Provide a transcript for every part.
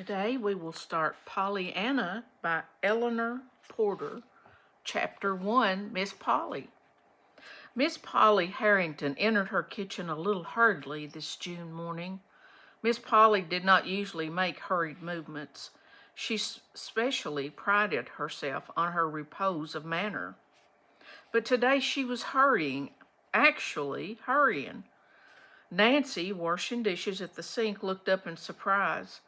Today we will start Pollyanna by Eleanor Porter, Chapter 1, Miss Polly. Miss Polly Harrington entered her kitchen a little hurriedly this June morning. Miss Polly did not usually make hurried movements. She specially prided herself on her repose of manner. But today she was actually hurrying. Nancy, washing dishes at the sink, looked up in surprise.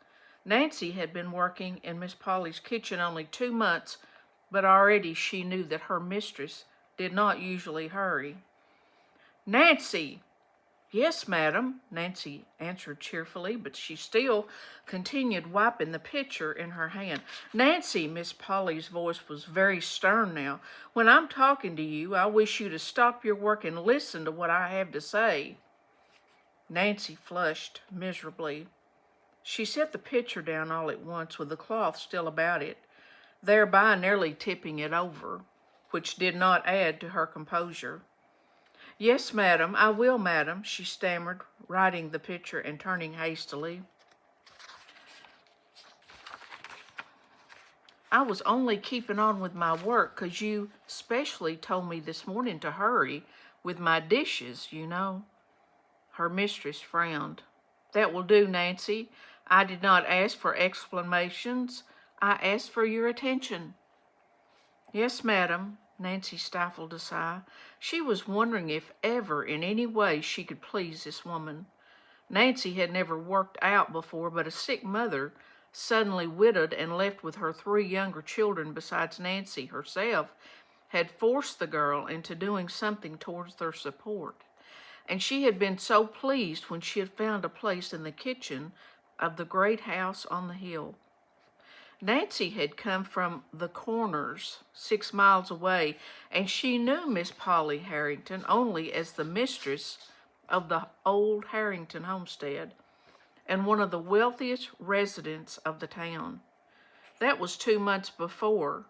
Nancy had been working in Miss Polly's kitchen only 2 months, but already she knew that her mistress did not usually hurry. "Nancy!" "Yes, madam," Nancy answered cheerfully, but she still continued wiping the pitcher in her hand. "Nancy," Miss Polly's voice was very stern now, "when I'm talking to you, I wish you to stop your work and listen to what I have to say." Nancy flushed miserably. She set the pitcher down all at once with the cloth still about it, thereby nearly tipping it over, which did not add to her composure. "Yes, madam, I will, madam," she stammered, righting the pitcher and turning hastily. "I was only keeping on with my work 'cause you specially told me this morning to hurry with my dishes, you know." Her mistress frowned. "That will do, Nancy. I did not ask for explanations. I asked for your attention." "Yes, madam," Nancy stifled a sigh. She was wondering if ever in any way she could please this woman. Nancy had never worked out before, but a sick mother, suddenly widowed and left with her 3 younger children besides Nancy herself, had forced the girl into doing something towards their support. And she had been so pleased when she had found a place in the kitchen of the great house on the hill. Nancy had come from the Corners, 6 miles away, and she knew Miss Polly Harrington only as the mistress of the old Harrington homestead and one of the wealthiest residents of the town. That was 2 months before.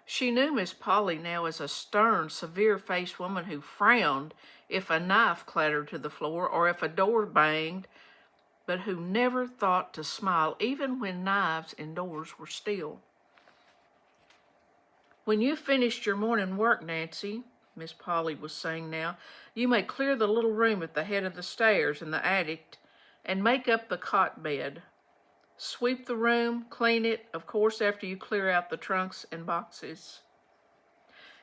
She knew Miss Polly now as a stern, severe-faced woman who frowned if a knife clattered to the floor or if a door banged, but who never thought to smile even when knives and doors were still. "When you've finished your morning work, Nancy," Miss Polly was saying now, "you may clear the little room at the head of the stairs in the attic and make up the cot bed. Sweep the room, clean it, of course, after you clear out the trunks and boxes."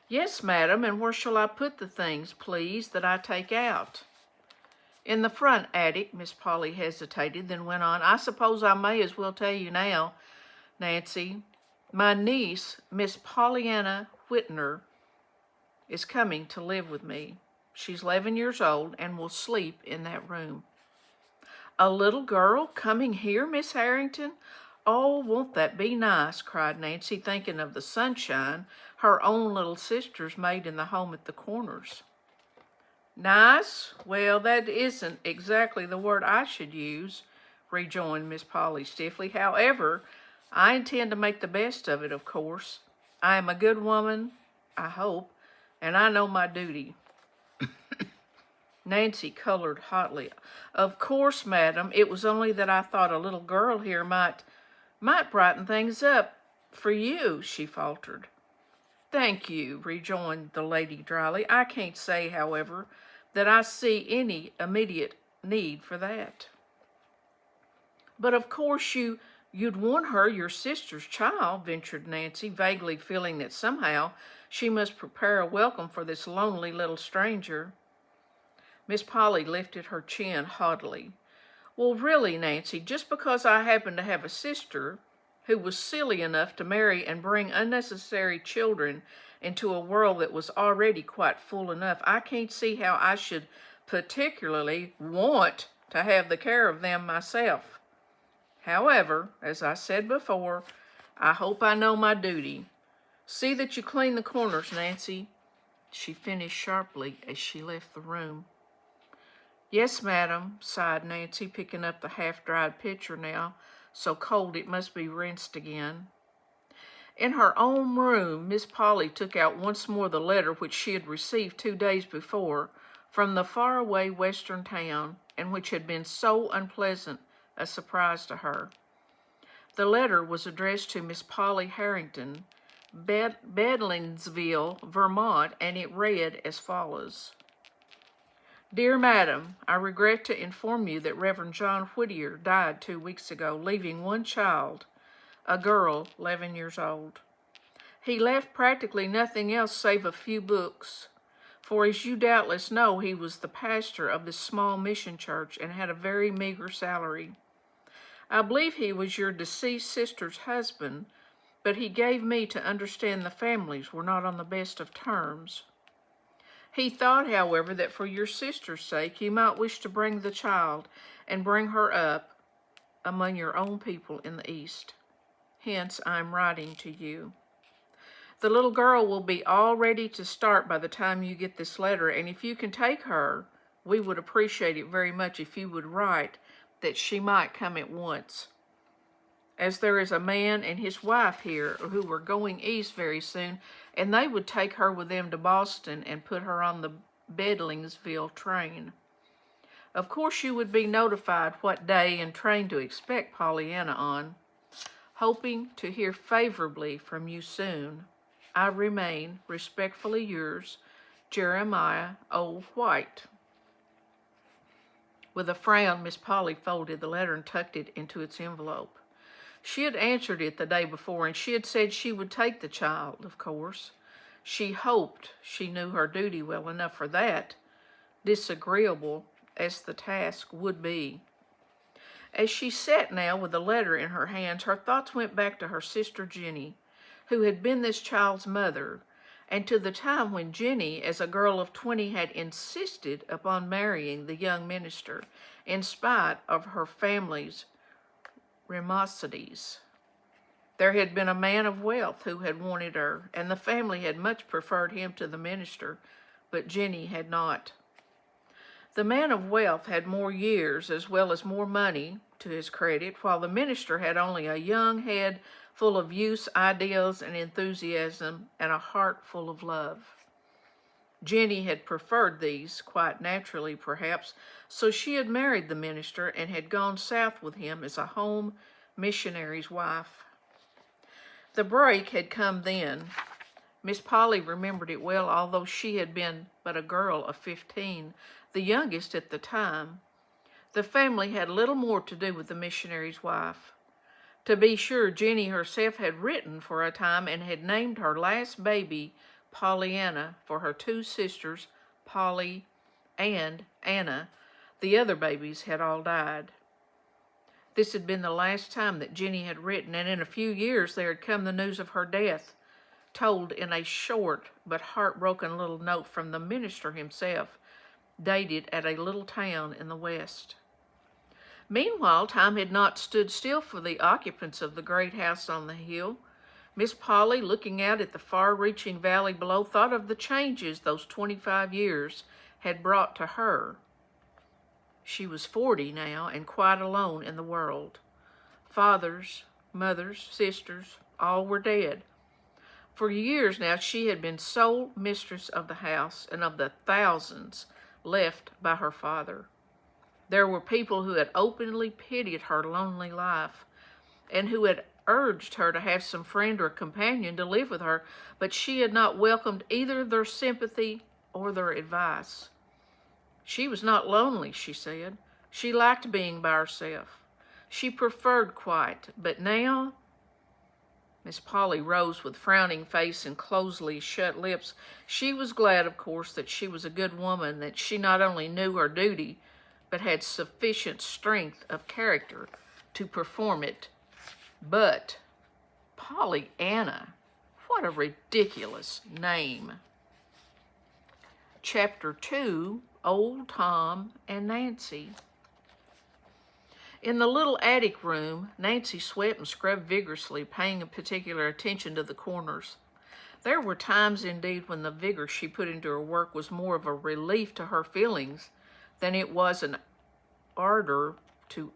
"Yes, madam, and where shall I put the things, please, that I take out?" "In the front attic," Miss Polly hesitated, then went on. "I suppose I may as well tell you now, Nancy. My niece, Miss Pollyanna Whitner, is coming to live with me. She's 11 years old and will sleep in that room." "A little girl coming here, Miss Harrington? Oh, won't that be nice?" cried Nancy, thinking of the sunshine her own little sisters made in the home at the Corners. "Nice? Well, that isn't exactly the word I should use," rejoined Miss Polly stiffly. "However, I intend to make the best of it, of course. I am a good woman, I hope, and I know my duty." Nancy colored hotly. "Of course, madam, it was only that I thought a little girl here might brighten things up for you," she faltered. "Thank you," rejoined the lady dryly. "I can't say, however, that I see any immediate need for that." "But of course you'd want her your sister's child," ventured Nancy, vaguely feeling that somehow she must prepare a welcome for this lonely little stranger. Miss Polly lifted her chin haughtily. "Well, really, Nancy, just because I happen to have a sister who was silly enough to marry and bring unnecessary children into a world that was already quite full enough, I can't see how I should particularly want to have the care of them myself. However, as I said before, I hope I know my duty. See that you clean the corners, Nancy," she finished sharply as she left the room. "Yes, madam," sighed Nancy, picking up the half-dried pitcher now, so cold it must be rinsed again. In her own room, Miss Polly took out once more the letter which she had received 2 days before from the faraway western town, and which had been so unpleasant a surprise to her. The letter was addressed to Miss Polly Harrington, Bedlingsville, Vermont, and it read as follows. Dear Madam, I regret to inform you that Reverend John Whittier died 2 weeks ago, leaving one child, a girl 11 years old. He left practically nothing else save a few books, for as you doubtless know, he was the pastor of this small mission church and had a very meager salary. I believe he was your deceased sister's husband, but he gave me to understand the families were not on the best of terms. He thought, however, that for your sister's sake you might wish to bring the child and bring her up among your own people in the East. Hence, I am writing to you. The little girl will be all ready to start by the time you get this letter, and if you can take her, we would appreciate it very much if you would write that she might come at once. As there is a man and his wife here who are going east very soon, and they would take her with them to Boston and put her on the Bedlingsville train. Of course, you would be notified what day and train to expect Pollyanna on. Hoping to hear favorably from you soon, I remain, respectfully yours, Jeremiah O. White. With a frown, Miss Polly folded the letter and tucked it into its envelope. She had answered it the day before, and she had said she would take the child, of course. She hoped she knew her duty well enough for that, disagreeable as the task would be. As she sat now with the letter in her hands, her thoughts went back to her sister Jenny, who had been this child's mother, and to the time when Jenny, as a girl of 20, had insisted upon marrying the young minister, in spite of her family's remonstrances. There had been a man of wealth who had wanted her, and the family had much preferred him to the minister, but Jenny had not. The man of wealth had more years as well as more money to his credit, while the minister had only a young head full of youth's ideals and enthusiasm and a heart full of love. Jenny had preferred these, quite naturally perhaps, so she had married the minister and had gone south with him as a home missionary's wife. The break had come then. Miss Polly remembered it well, although she had been but a girl of 15, the youngest at the time. The family had little more to do with the missionary's wife. To be sure, Jenny herself had written for a time and had named her last baby Pollyanna for her two sisters, Polly and Anna. The other babies had all died. This had been the last time that Jenny had written, and in a few years there had come the news of her death, told in a short but heartbroken little note from the minister himself, dated at a little town in the West. Meanwhile, time had not stood still for the occupants of the great house on the hill. Miss Polly, looking out at the far-reaching valley below, thought of the changes those 25 years had brought to her. She was 40 now and quite alone in the world. Fathers, mothers, sisters, all were dead. For years now she had been sole mistress of the house and of the thousands left by her father. There were people who had openly pitied her lonely life and who had urged her to have some friend or companion to live with her, but she had not welcomed either their sympathy or their advice. She was not lonely, she said. She liked being by herself. She preferred quiet, but now... Miss Polly rose with frowning face and closely shut lips. She was glad, of course, that she was a good woman, that she not only knew her duty, but had sufficient strength of character to perform it. But Pollyanna, what a ridiculous name. Chapter 2, Old Tom and Nancy. In the little attic room, Nancy swept and scrubbed vigorously, paying particular attention to the corners. There were times, indeed, when the vigor she put into her work was more of a relief to her feelings than it was an ardor to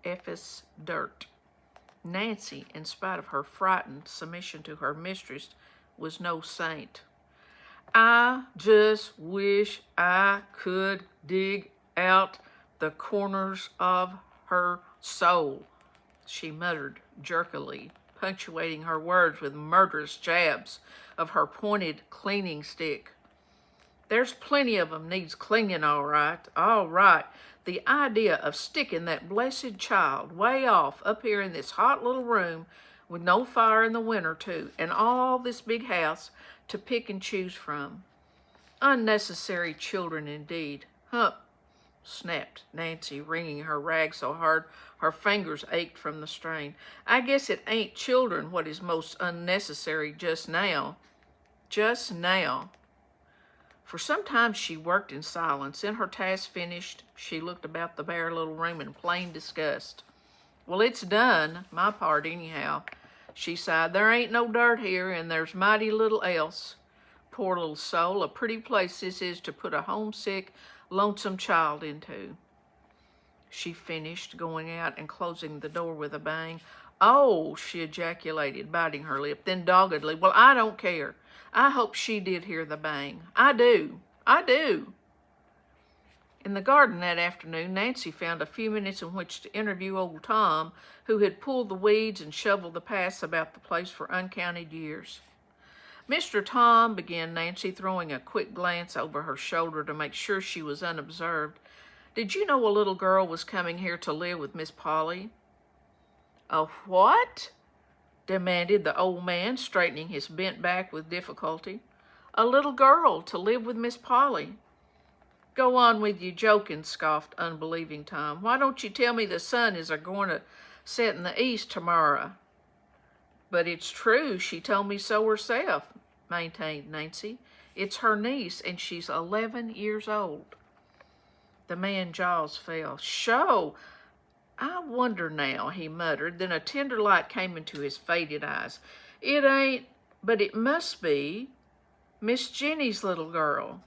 efface dirt. Nancy, in spite of her frightened submission to her mistress, was no saint. I just wish I could dig out the corners of her soul, she muttered jerkily, punctuating her words with murderous jabs of her pointed cleaning stick. There's plenty of 'em needs cleaning, all right, all right. The idea of sticking that blessed child way off up here in this hot little room with no fire in the winter, too, and all this big house to pick and choose from. Unnecessary children, indeed. Huh, snapped Nancy, wringing her rag so hard her fingers ached from the strain. I guess it ain't children what is most unnecessary just now. Just now. For some time she worked in silence. Then, her task finished, she looked about the bare little room in plain disgust. Well, it's done, my part anyhow, she sighed. There ain't no dirt here, and there's mighty little else. Poor little soul, a pretty place this is to put a homesick, lonesome child into. She finished, going out and closing the door with a bang. Oh, she ejaculated, biting her lip. Then doggedly, well, I don't care. I hope she did hear the bang. I do. I do. In the garden that afternoon, Nancy found a few minutes in which to interview old Tom, who had pulled the weeds and shoveled the paths about the place for uncounted years. Mr. Tom, began Nancy, throwing a quick glance over her shoulder to make sure she was unobserved, did you know a little girl was coming here to live with Miss Polly? A what? Demanded the old man, straightening his bent back with difficulty. A little girl to live with Miss Polly. Go on with you joking, scoffed unbelieving Tom. Why don't you tell me the sun is a-going to set in the east tomorrow? But it's true, she told me so herself, maintained Nancy. It's her niece, and she's 11 years old. The man's jaws fell. Sho! I wonder now, he muttered. Then a tender light came into his faded eyes. It ain't, but it must be, Miss Jenny's little girl.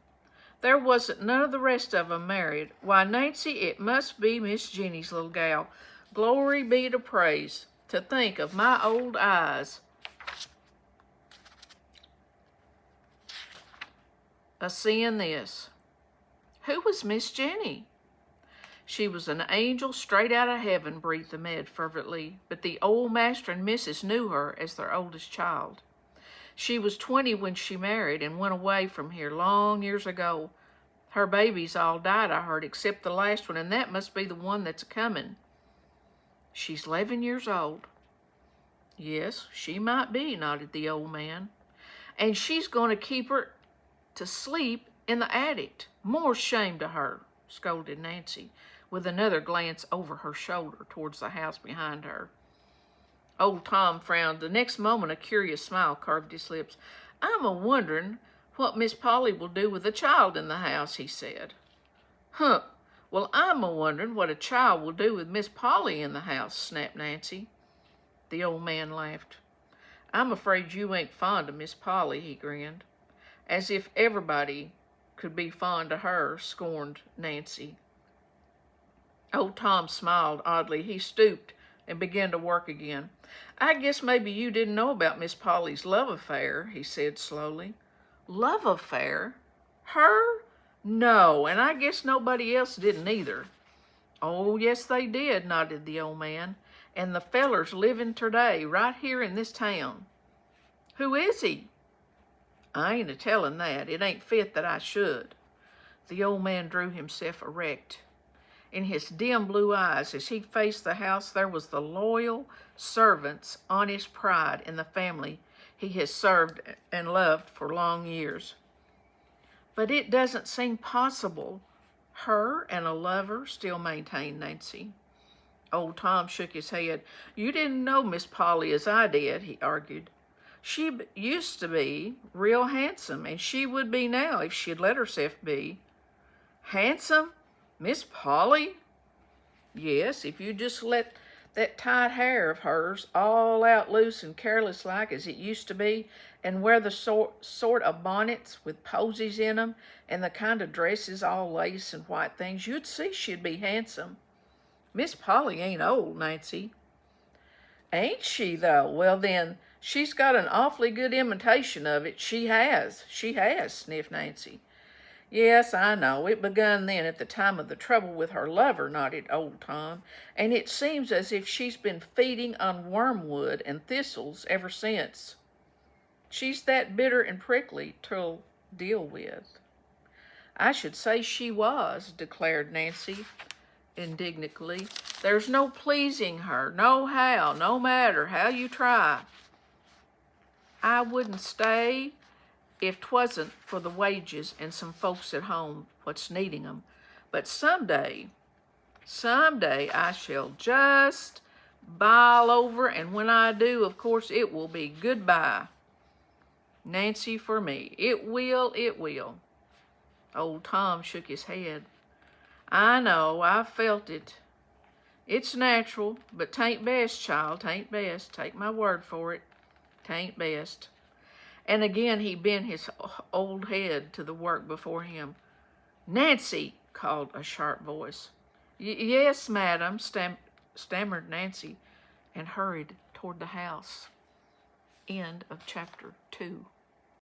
There wasn't none of the rest of 'em married. Why, Nancy, it must be Miss Jenny's little gal. Glory be to praise. To think of my old eyes a-seeing this. Who was Miss Jenny? She was an angel straight out of heaven, breathed the maid fervently, but the old master and missus knew her as their oldest child. She was 20 when she married and went away from here long years ago. Her babies all died, I heard, except the last one, and that must be the one that's a-coming. She's 11 years old. Yes, she might be, nodded the old man. And she's going to keep her to sleep in the attic. More shame to her, scolded Nancy, with another glance over her shoulder towards the house behind her. Old Tom frowned. The next moment a curious smile carved his lips. I'm a-wondering what Miss Polly will do with a child in the house, he said. Huh. Well, I'm a-wondering what a child will do with Miss Polly in the house, snapped Nancy. The old man laughed. I'm afraid you ain't fond of Miss Polly, he grinned. As if everybody could be fond of her, scorned Nancy. Old Tom smiled oddly. He stooped and began to work again. I guess maybe you didn't know about Miss Polly's love affair, he said slowly. Love affair? Her? No, and I guess nobody else didn't either. Oh, yes, they did, nodded the old man. And the feller's living today, right here in this town. Who is he? I ain't a-telling that. It ain't fit that I should. The old man drew himself erect. In his dim blue eyes, as he faced the house, there was the loyal servant's honest pride in the family he has served and loved for long years. But it doesn't seem possible. Her and a lover, still maintained Nancy. Old Tom shook his head. You didn't know Miss Polly as I did, he argued. She used to be real handsome, and she would be now if she'd let herself be. Handsome? Miss Polly? Yes, if you just let that tight hair of hers all out loose and careless like as it used to be, and wear the sort of bonnets with posies in 'em, and the kind of dresses all lace and white things, you'd see she'd be handsome. Miss Polly ain't old, Nancy. Ain't she, though? Well, then, she's got an awfully good imitation of it. She has, sniffed Nancy. Yes, I know. It begun then at the time of the trouble with her lover, nodded old Tom, and it seems as if she's been feeding on wormwood and thistles ever since. She's that bitter and prickly to deal with. I should say she was, declared Nancy indignantly. There's no pleasing her, no how, no matter how you try. I wouldn't stay if 'twasn't for the wages and some folks at home what's needing 'em. But someday I shall just bile over, and when I do, of course, it will be goodbye. Nancy for me. It will, it will. Old Tom shook his head. I know, I've felt it. It's natural, but 'tain't best, child, 'tain't best. Take my word for it. 'Tain't best. And again he bent his old head to the work before him. Nancy, called a sharp voice. Yes, madam, stammered Nancy, and hurried toward the house. End of chapter 2.